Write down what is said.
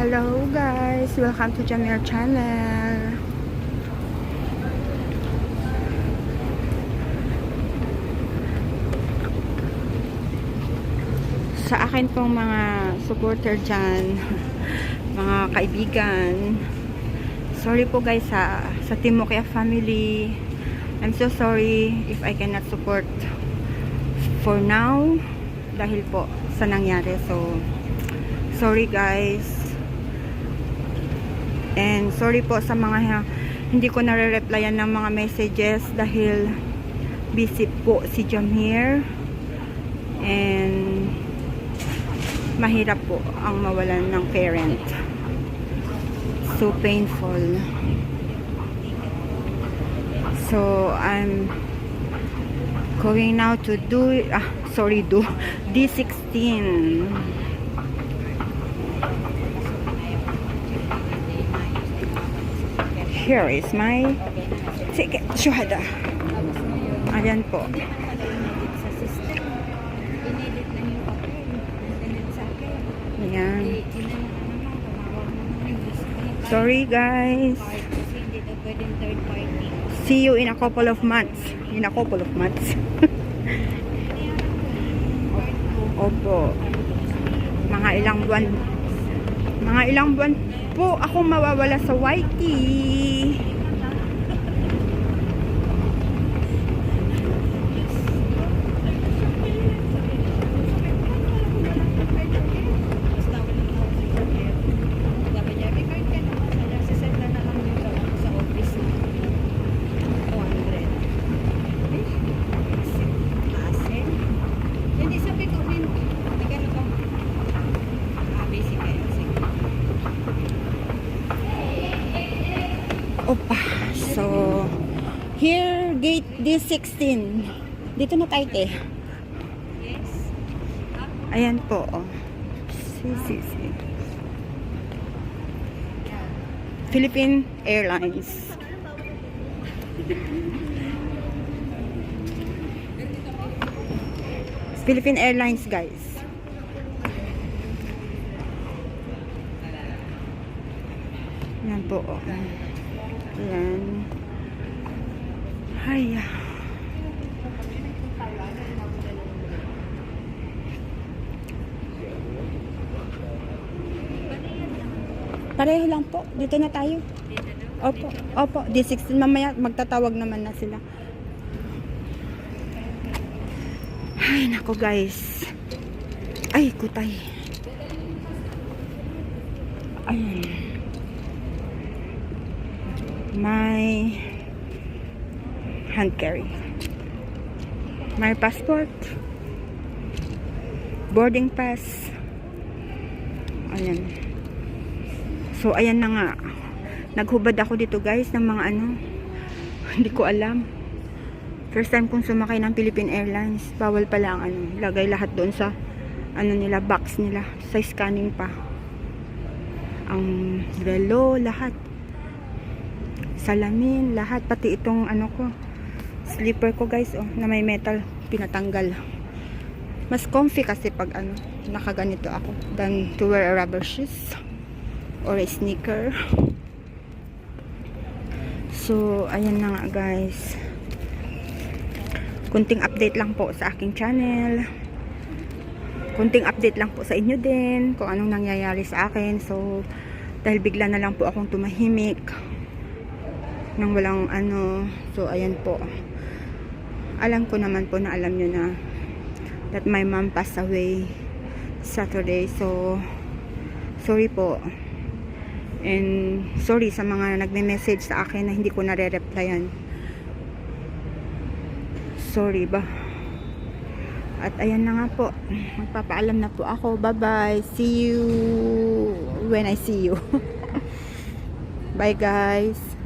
Hello guys, welcome to Jamir channel. Sa akin pong mga supporter dyan, mga kaibigan, sorry po guys sa Team Mokya family. I'm so sorry if I cannot support for now dahil po sa nangyari. So sorry guys. And sorry po sa mga hindi ko nare-replyan ng mga messages dahil busy po si Jamir. And mahirap po ang mawalan ng parent. So painful. So I'm going now to do D16. Here is my ticket. Shuhada. Ayan po. Ayan. Sorry guys. See you in a couple of months. Opo. Mga ilang buwan po ako mawawala sa YT. Opa. So, here, gate D16. Dito na tayo, te. Ayan po, oh. Si. Philippine Airlines. Philippine Airlines, guys. Ayan po, oh. Ayan. Ay. Pareho lang po. Dito na tayo. Opo. D16 mamaya magtatawag naman na sila. Ay, nako guys. Ay, kutay. Ayun. My hand carry, my passport, boarding pass. Ayan. So ayan na nga, naghubad ako dito guys ng mga hindi ko alam. First time kong sumakay ng Philippine Airlines. Bawal pala ang lagay lahat doon sa nila, box nila, sa scanning pa ang relo, lahat, salamin, lahat, pati itong ko, slipper ko guys, na may metal, pinatanggal. Mas comfy kasi pag nakaganito ako than to wear a rubber shoes or a sneaker. So ayan na nga guys, kunting update lang po sa aking channel, kunting update lang po sa inyo din kung anong nangyayari sa akin. So dahil bigla na lang po akong tumahimik nang walang so ayan po, alam ko naman po na alam nyo na that my mom passed away Saturday. So sorry po, and sorry sa mga nagme-message sa akin na hindi ko nare-replyan. Sorry ba. At ayan na nga po, magpapaalam na po ako. Bye bye, see you when I see you. Bye guys.